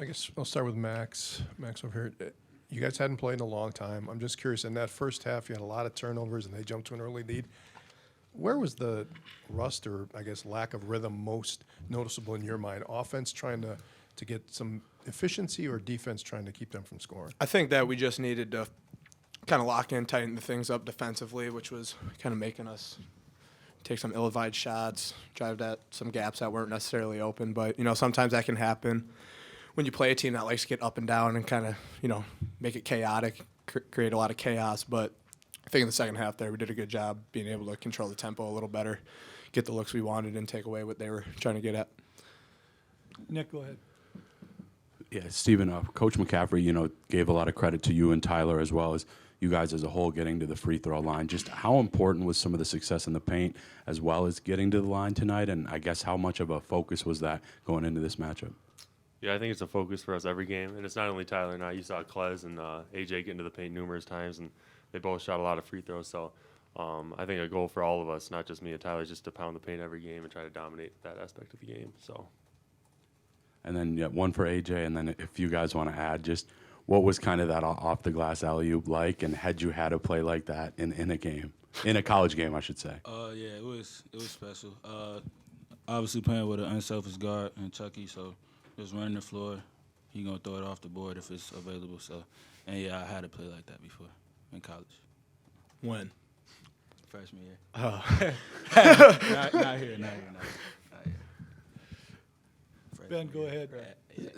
I guess I'll start with Max. Max over here. You guys hadn't played in a long time. I'm just curious, in that first half, you had a lot of turnovers and they jumped to an early lead. Where was the rust or, I guess, lack of rhythm most noticeable in your mind? Offense trying to get some efficiency or defense trying to keep them from scoring? I think that we just needed to kind of lock in, tighten the things up defensively, which was kind of making us take some ill-advised shots, drive at some gaps that weren't necessarily open. But, sometimes that can happen when you play a team that likes to get up and down and kind of, make it chaotic, create a lot of chaos. But I think in the second half there, we did a good job being able to control the tempo a little better, get the looks we wanted, and take away what they were trying to get at. Nick, go ahead. Yeah, Stephen, Coach McCaffrey, gave a lot of credit to you and Tyler as well as you guys as a whole getting to the free throw line. Just how important was some of the success in the paint as well as getting to the line tonight? And I guess how much of a focus was that going into this matchup? Yeah, I think it's a focus for us every game. And it's not only Tyler and I. You saw Klez and AJ get into the paint numerous times, and they both shot a lot of free throws. So I think a goal for all of us, not just me and Tyler, is just to pound the paint every game and try to dominate that aspect of the game. So. And then one for AJ, and then if you guys want to add, just what was kind of that off-the-glass alley-oop like, and had you had a play like that in a game, in a college game, I should say? Yeah, it was special. Obviously playing with an unselfish guard and Chucky, so just running the floor, he gonna throw it off the board if it's available. So, and yeah, I had a play like that before in college. When? Freshman year. Oh. Not here. Ben, go ahead.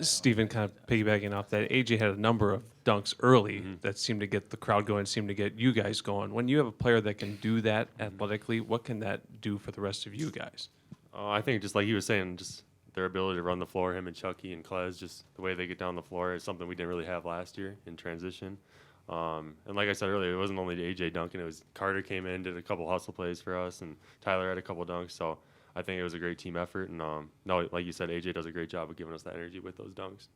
Stephen, kind of piggybacking off that, AJ had a number of dunks early that seemed to get the crowd going, seemed to get you guys going. When you have a player that can do that athletically, what can that do for the rest of you guys? I think just like he was saying, just their ability to run the floor, him and Chucky and Klez, just the way they get down the floor is something we didn't really have last year in transition. And like I said earlier, it wasn't only AJ dunking, it was Carter came in, did a couple hustle plays for us, and Tyler had a couple dunks. So I think it was a great team effort. And no, like you said, AJ does a great job of giving us that energy with those dunks.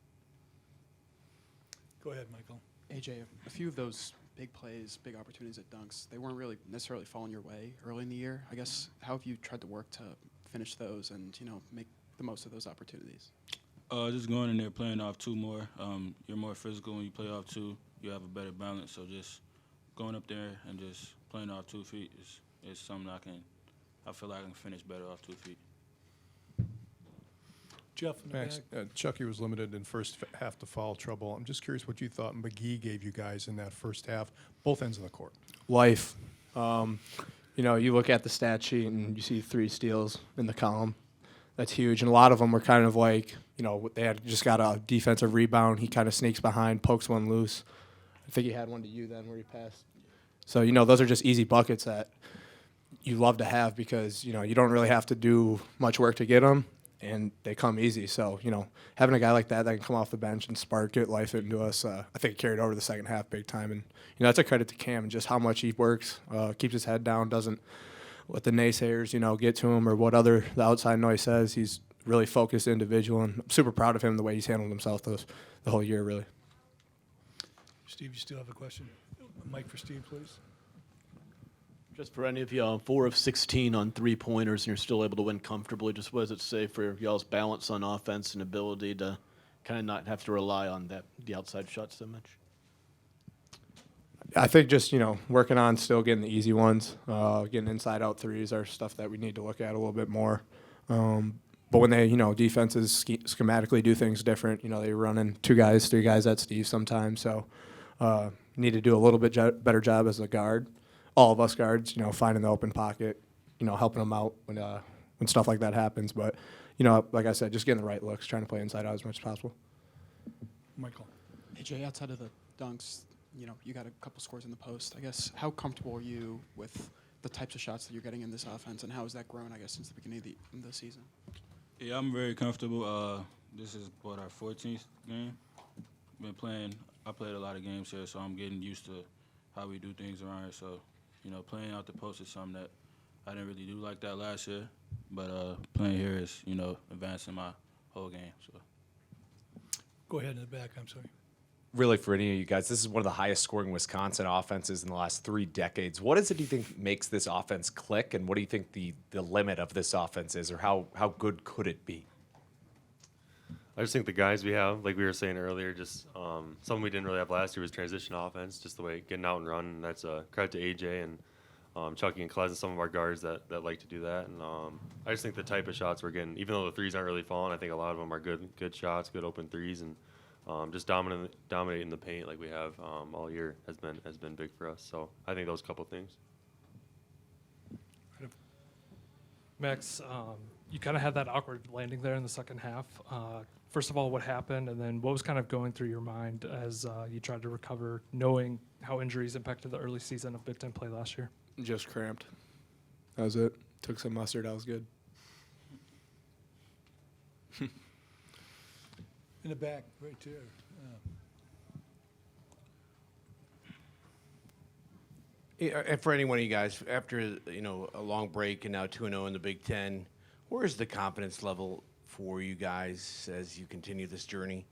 Go ahead, Michael. AJ, a few of those big plays, big opportunities at dunks, they weren't really necessarily falling your way early in the year. I guess, how have you tried to work to finish those and, make the most of those opportunities? Just going in there, playing off two more. You're more physical when you play off two. You have a better balance. So just going up there and just playing off 2 feet is something I feel like I can finish better off 2 feet. Jeff in the Max, back. Chucky was limited in first half to foul trouble. I'm just curious what you thought McGee gave you guys in that first half, both ends of the court. Life. You look at the stat sheet and you see 3 steals in the column. That's huge. And a lot of them were kind of like, they had just got a defensive rebound. He kind of sneaks behind, pokes one loose. I think he had one to you then where he passed. So, those are just easy buckets that you love to have because, you don't really have to do much work to get them, and they come easy. So, having a guy like that can come off the bench and spark it, life it into us, I think it carried over the second half big time. And, that's a credit to Cam and just how much he works, keeps his head down, doesn't let the naysayers, get to him or what the outside noise says. He's really focused individual, and I'm super proud of him the way he's handled himself the whole year, really. Steve, you still have a question? A mic for Steve, please. Just for any of y'all, 4 of 16 on 3-pointers, and you're still able to win comfortably. Just what does it say for y'all's balance on offense and ability to kind of not have to rely on the outside shots so much? I think just, working on still getting the easy ones, getting inside-out threes are stuff that we need to look at a little bit more. But when they, defenses schematically do things different, they run in 2 guys, 3 guys at Steve sometimes. So need to do a little bit better job as a guard. All of us guards, finding the open pocket, helping them out when stuff like that happens. But, like I said, just getting the right looks, trying to play inside out as much as possible. Michael. AJ, outside of the dunks, you got a couple scores in the post. I guess, how comfortable are you with the types of shots that you're getting in this offense, and how has that grown, I guess, since the beginning of the season? Yeah, I'm very comfortable. This is our 14th game. I played a lot of games here, so I'm getting used to how we do things around here. So, playing out the post is something that I didn't really do like that last year. But playing here is, advancing my whole game. So. Go ahead in the back, I'm sorry. Really, for any of you guys, this is one of the highest scoring Wisconsin offenses in the last 3 decades. What is it do you think makes this offense click, and what do you think the limit of this offense is, or how good could it be? I just think the guys we have, like we were saying earlier, just something we didn't really have last year was transition offense, just the way getting out and running. And that's a credit to AJ and Chucky and Klez and some of our guards that like to do that. And I just think the type of shots we're getting, even though the threes aren't really falling, I think a lot of them are good shots, good open threes, and just dominating the paint like we have all year has been big for us. So I think those couple things. Max, you kind of had that awkward landing there in the second half. First of all, what happened, and then what was kind of going through your mind as you tried to recover, knowing how injuries impacted the early season of Big Ten play last year? Just cramped. That was it. Took some mustard. That was good. In the back, right there. And for any one of you guys, after a long break and now 2-0 in the Big Ten, where is the confidence level for you guys as you continue this journey?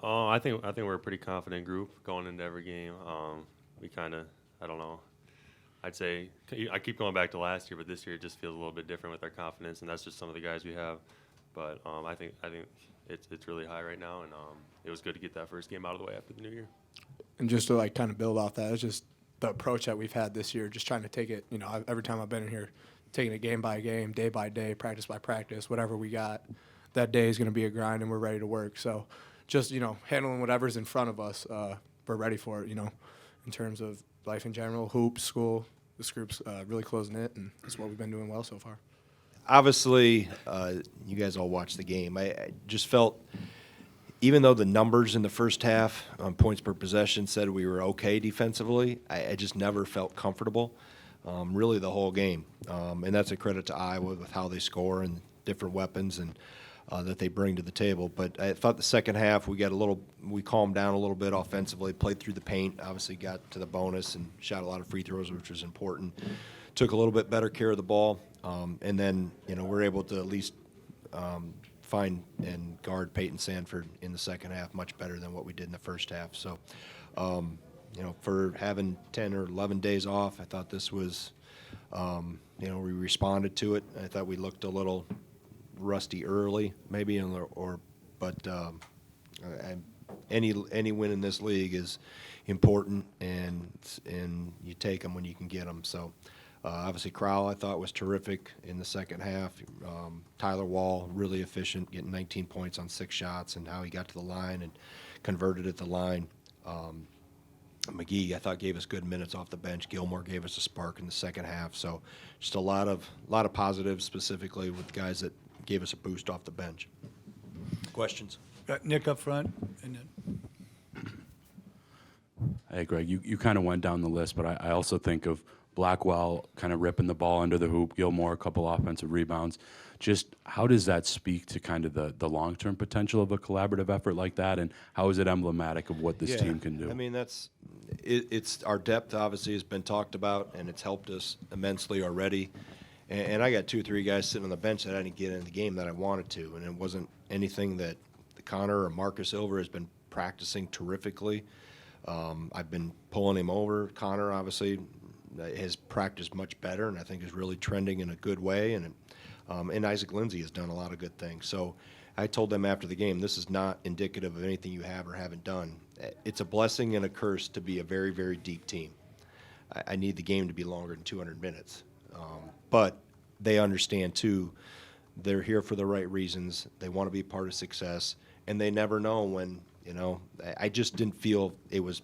I think we're a pretty confident group going into every game. We kind of, I don't know. I'd say I keep going back to last year, but this year it just feels a little bit different with our confidence, and that's just some of the guys we have. But I think it's really high right now, and it was good to get that first game out of the way after the new year. And just to kind of build off that, it's just the approach that we've had this year, just trying to take it, every time I've been in here, taking it game by game, day by day, practice by practice, whatever we got, that day is going to be a grind and we're ready to work. So just, handling whatever's in front of us, we're ready for it, in terms of life in general, hoops, school. This group's really closing it, and that's what we've been doing well so far. Obviously, you guys all watched the game. I just felt, even though the numbers in the first half on points per possession said we were okay defensively, I just never felt comfortable, really the whole game. And that's a credit to Iowa with how they score and different weapons and that they bring to the table. But I thought the second half we calmed down a little bit offensively, played through the paint, obviously got to the bonus and shot a lot of free throws, which was important. Took a little bit better care of the ball, and then we're able to at least find and guard Peyton Sanford in the second half much better than what we did in the first half. So, for having 10 or 11 days off, I thought this was, we responded to it. I thought we looked a little rusty early, maybe, but any win in this league is important, and you take them when you can get them. So. Obviously, Crowell, I thought, was terrific in the second half. Tyler Wall, really efficient, getting 19 points on 6 shots, and how he got to the line and converted at the line. McGee, I thought, gave us good minutes off the bench. Gilmore gave us a spark in the second half. So just a lot of positives, specifically with guys that gave us a boost off the bench. Questions? Got Nick up front, and then Hey, Greg, you kind of went down the list, but I also think of Blackwell kind of ripping the ball under the hoop, Gilmore a couple offensive rebounds. Just how does that speak to kind of the long-term potential of a collaborative effort like that, and how is it emblematic of what this team can do? I mean, it's our depth obviously has been talked about, and it's helped us immensely already. And I got 2 or 3 guys sitting on the bench that I didn't get in the game that I wanted to, and it wasn't anything that Connor or Marcus Silver has been practicing terrifically. I've been pulling him over. Connor obviously has practiced much better, and I think is really trending in a good way. And Isaac Lindsey has done a lot of good things. So I told them after the game, this is not indicative of anything you have or haven't done. It's a blessing and a curse to be a very, very deep team. I need the game to be longer than 200 minutes. But they understand, too, they're here for the right reasons. They want to be part of success, and they never know when, I just didn't feel it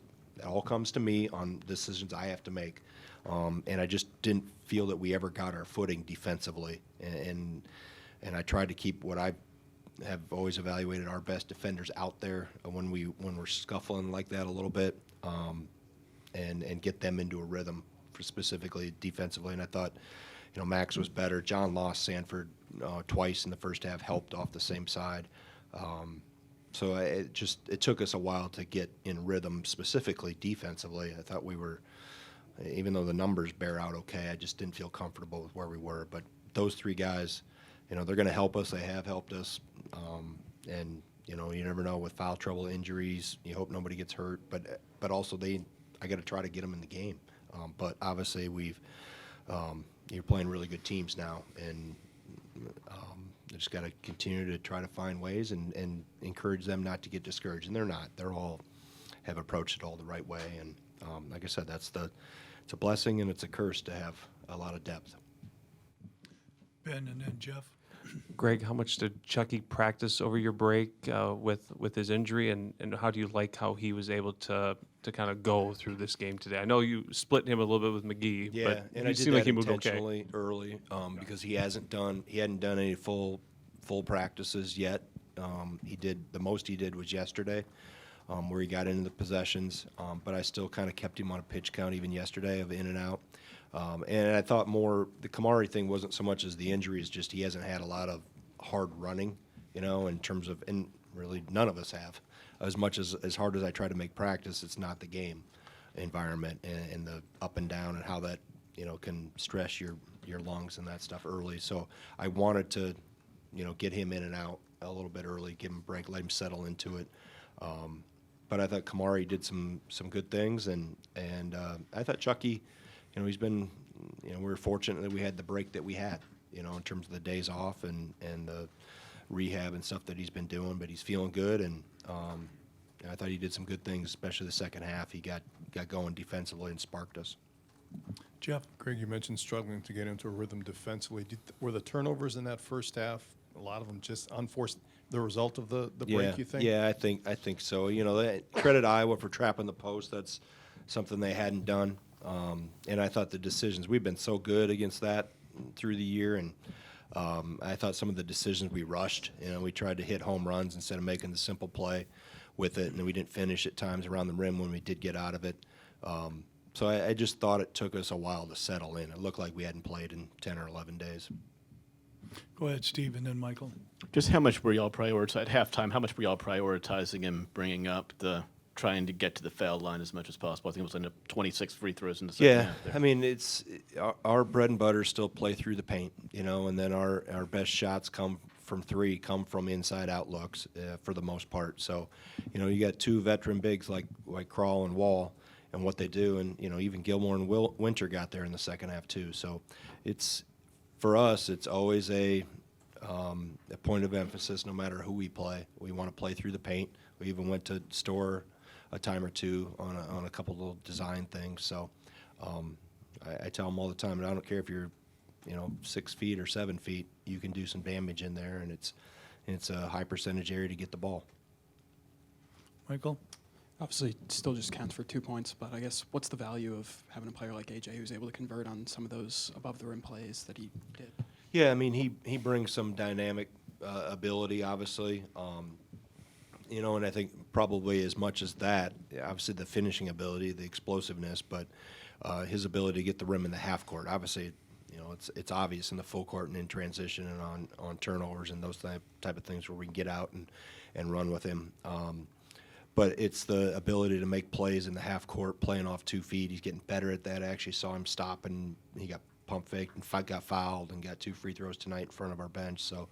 all comes to me on decisions I have to make. And I just didn't feel that we ever got our footing defensively. And I tried to keep what I have always evaluated our best defenders out there when we're scuffling like that a little bit, and get them into a rhythm specifically defensively. And I thought, Max was better. John lost Sanford twice in the first half, helped off the same side. So it took us a while to get in rhythm, specifically defensively. I thought we were, even though the numbers bear out okay, I just didn't feel comfortable with where we were. But those 3 guys, they're going to help us. They have helped us. And, you never know with foul trouble, injuries. You hope nobody gets hurt. But also I got to try to get them in the game. But obviously you're playing really good teams now. And just got to continue to try to find ways and encourage them not to get discouraged. And they're not. They're all have approached it all the right way. And like I said, it's a blessing and it's a curse to have a lot of depth. Ben and then Jeff. Greg, how much did Chucky practice over your break with his injury, and how do you like how he was able to kind of go through this game today? I know you split him a little bit with McGee, Yeah, but and he I did seemed like that he moved okay. intentionally early because he hadn't done any full practices yet. He did the most he did was yesterday, where he got into the possessions. But I still kind of kept him on a pitch count even yesterday of in and out. And I thought more the Kamari thing wasn't so much as the injury, it's just he hasn't had a lot of hard running, in terms of, and really none of us have. As much as hard as I try to make practice, it's not the game environment and the up and down and how that, can stress your lungs and that stuff early. So I wanted to, get him in and out a little bit early, give him a break, let him settle into it. But I thought Kamari did some good things, and I thought Chucky, he's been, we were fortunate that we had the break that we had, in terms of the days off and the rehab and stuff that he's been doing. But he's feeling good, and I thought he did some good things, especially the second half. He got going defensively and sparked us. Jeff. Greg, you mentioned struggling to get into a rhythm defensively. Were the turnovers in that first half, a lot of them just unforced, the result of the break, you think? Yeah, I think so. Credit Iowa for trapping the post. That's something they hadn't done. And I thought the decisions, we've been so good against that through the year, and I thought some of the decisions we rushed. We tried to hit home runs instead of making the simple play with it, and we didn't finish at times around the rim when we did get out of it. So I just thought it took us a while to settle in. It looked like we hadn't played in 10 or 11 days. Go ahead, Steve, and then Michael. Just how much were y'all prioritizing at halftime? How much were y'all prioritizing him bringing up trying to get to the foul line as much as possible? I think it was in 26 free throws in the second half there. I mean, it's our bread and butter still play through the paint, and then our best shots come from inside out looks for the most part. So, you got two veteran bigs like Crawl and Wall and what they do, and even Gilmore and Winter got there in the second half too. So, for us, it's always a point of emphasis. No matter who we play, we want to play through the paint. We even went to store a time or two on a couple little design things. So I tell them all the time, and I don't care if you're 6 feet or 7 feet, you can do some damage in there, and it's a high percentage area to get the ball. Michael. Obviously, it still just counts for 2 points, but I guess what's the value of having a player like AJ who's able to convert on some of those above the rim plays that he did? Yeah, I mean, he brings some dynamic ability, obviously. And I think probably as much as that, obviously the finishing ability, the explosiveness, but his ability to get the rim in the half court. Obviously, it's obvious in the full court and in transition and on turnovers and those type of things where we can get out and run with him. But it's the ability to make plays in the half court, playing off 2 feet. He's getting better at that. I actually saw him stop, and he got pump faked and got fouled and got 2 free throws tonight in front of our bench. So,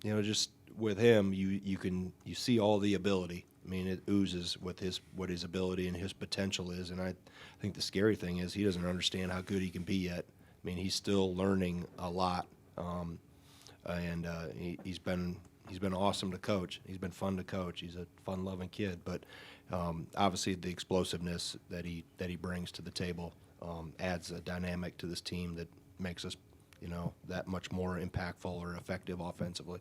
just with him, you see all the ability. I mean, it oozes with what his ability and his potential is. And I think the scary thing is he doesn't understand how good he can be yet. I mean, he's still learning a lot, and he's been awesome to coach. He's been fun to coach. He's a fun-loving kid, but obviously the explosiveness that he brings to the table adds a dynamic to this team that makes us, that much more impactful or effective offensively.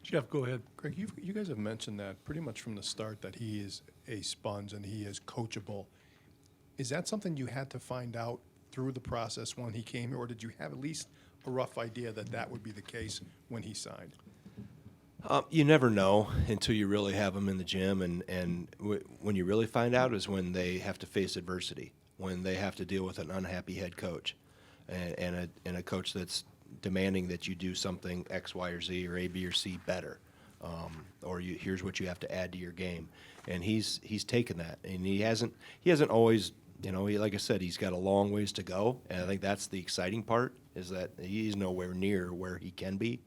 Jeff, go ahead. Greg, you guys have mentioned that pretty much from the start that he is a sponge and he is coachable. Is that something you had to find out through the process when he came here, or did you have at least a rough idea that would be the case when he signed? You never know until you really have them in the gym, and when you really find out is when they have to face adversity, when they have to deal with an unhappy head coach, and a coach that's demanding that you do something X, Y, or Z, or A, B, or C better, or here's what you have to add to your game, and he's taken that, and he hasn't always, like I said, he's got a long ways to go, and I think that's the exciting part is that he's nowhere near where he can be.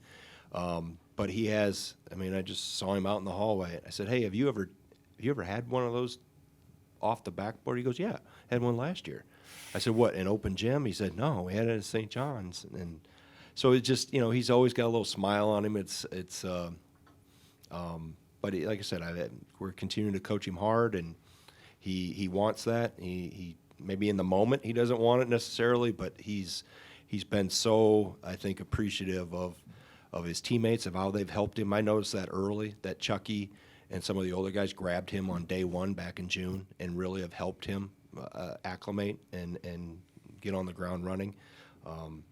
But he has. I mean, I just saw him out in the hallway. I said, "Hey, have you ever had one of those off the backboard?" He goes, "Yeah, had one last year." I said, "What, an open gym?" He said, "No, we had it at St. John's." And so it just, he's always got a little smile on him. But like I said, we're continuing to coach him hard, and he wants that. He maybe in the moment he doesn't want it necessarily, but he's been so, I think, appreciative of his teammates, of how they've helped him. I noticed that early, that Chucky and some of the older guys grabbed him on day one back in June and really have helped him acclimate and get on the ground running. And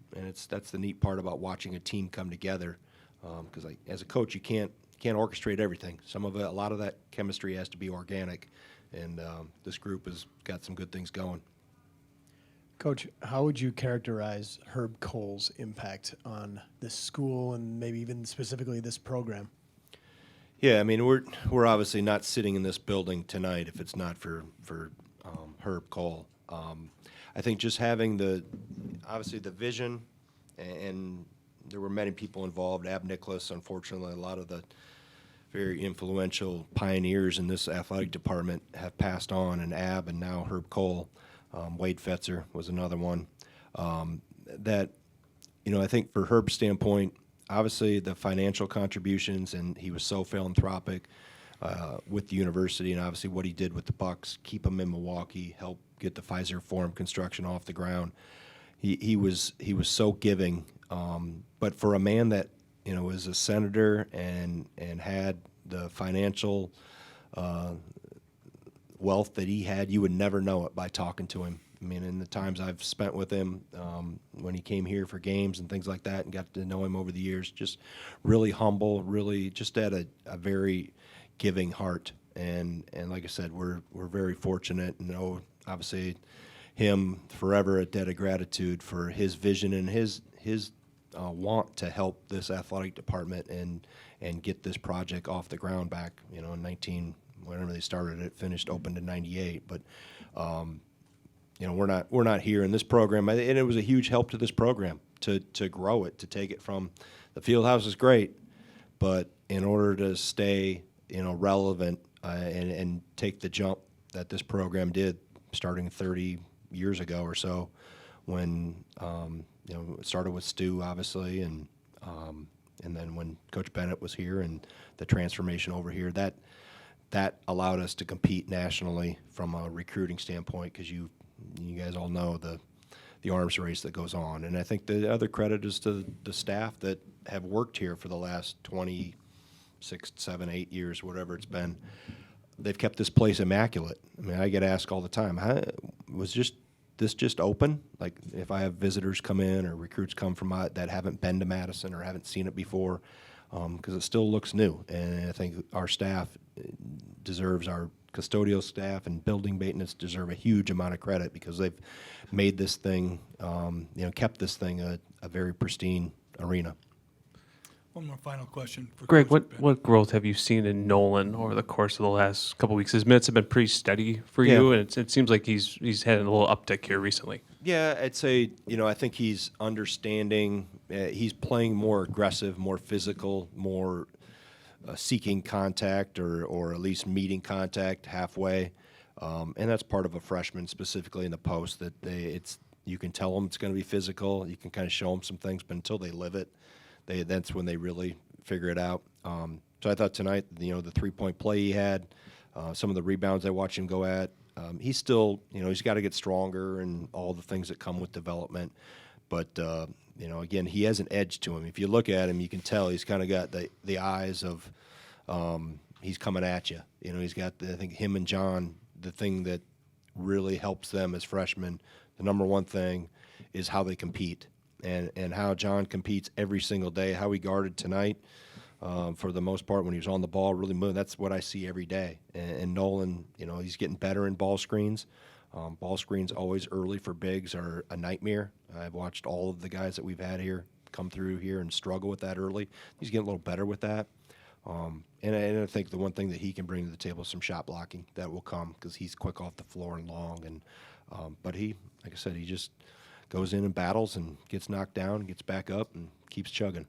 that's the neat part about watching a team come together, because as a coach, you can't orchestrate everything. A lot of that chemistry has to be organic, and this group has got some good things going. Coach, how would you characterize Herb Cole's impact on this school and maybe even specifically this program? Yeah, I mean, we're obviously not sitting in this building tonight if it's not for Herb Cole. I think just having obviously the vision, and there were many people involved. Ab Nicholas, unfortunately, a lot of the very influential pioneers in this athletic department have passed on, and Ab and now Herb Cole. Wade Fetzer was another one. That, I think for Herb's standpoint, obviously the financial contributions, and he was so philanthropic with the university, and obviously what he did with the Bucks, keep them in Milwaukee, help get the Pfizer Forum construction off the ground. He was so giving. But for a man that was a senator and had the financial wealth that he had, you would never know it by talking to him. I mean, in the times I've spent with him, when he came here for games and things like that, and got to know him over the years, just really humble, really just had a very giving heart. And like I said, we're very fortunate, and obviously him forever a debt of gratitude for his vision and his want to help this athletic department and get this project off the ground back, in whenever they started it, opened in 98. But we're not here in this program, and it was a huge help to this program to grow it, to take it from the field house is great, but in order to stay relevant and take the jump that this program did starting 30 years ago or so, when it started with Stu obviously, and then when Coach Bennett was here and the transformation over here, that allowed us to compete nationally from a recruiting standpoint, because you guys all know the arms race that goes on. And I think the other credit is to the staff that have worked here for the last 26, 7, 8 years, whatever it's been. They've kept this place immaculate. I mean, I get asked all the time, was this just open? Like, if I have visitors come in or recruits come from that haven't been to Madison or haven't seen it before, because it still looks new. And I think our staff deserves, our custodial staff and building maintenance deserve a huge amount of credit, because they've made this thing, kept this thing a very pristine arena. One more final question for Greg, Coach Bennett. what growth have you seen in Nolan over the course of the last couple of weeks? His minutes have been pretty steady for you, and it seems like he's had a little uptick here recently. Yeah, I'd say, I think he's understanding. He's playing more aggressive, more physical, more seeking contact, or at least meeting contact halfway. And that's part of a freshman, specifically in the post, that you can tell them it's going to be physical. You can kind of show them some things, but until they live it, that's when they really figure it out. So I thought tonight, the 3-point play he had, some of the rebounds I watched him go at, he's still, he's got to get stronger and all the things that come with development. But, again, he has an edge to him. If you look at him, you can tell he's kind of got the eyes of he's coming at you. He's got, I think, him and John, the thing that really helps them as freshmen, the number one thing is how they compete. And how John competes every single day, how he guarded tonight, for the most part when he was on the ball, really moving. That's what I see every day. And Nolan, he's getting better in ball screens. Ball screens always early for bigs are a nightmare. I've watched all of the guys that we've had here come through here and struggle with that early. He's getting a little better with that. And I think the one thing that he can bring to the table is some shot blocking that will come, because he's quick off the floor and long. And but he, like I said, he just goes in and battles and gets knocked down, gets back up, and keeps chugging.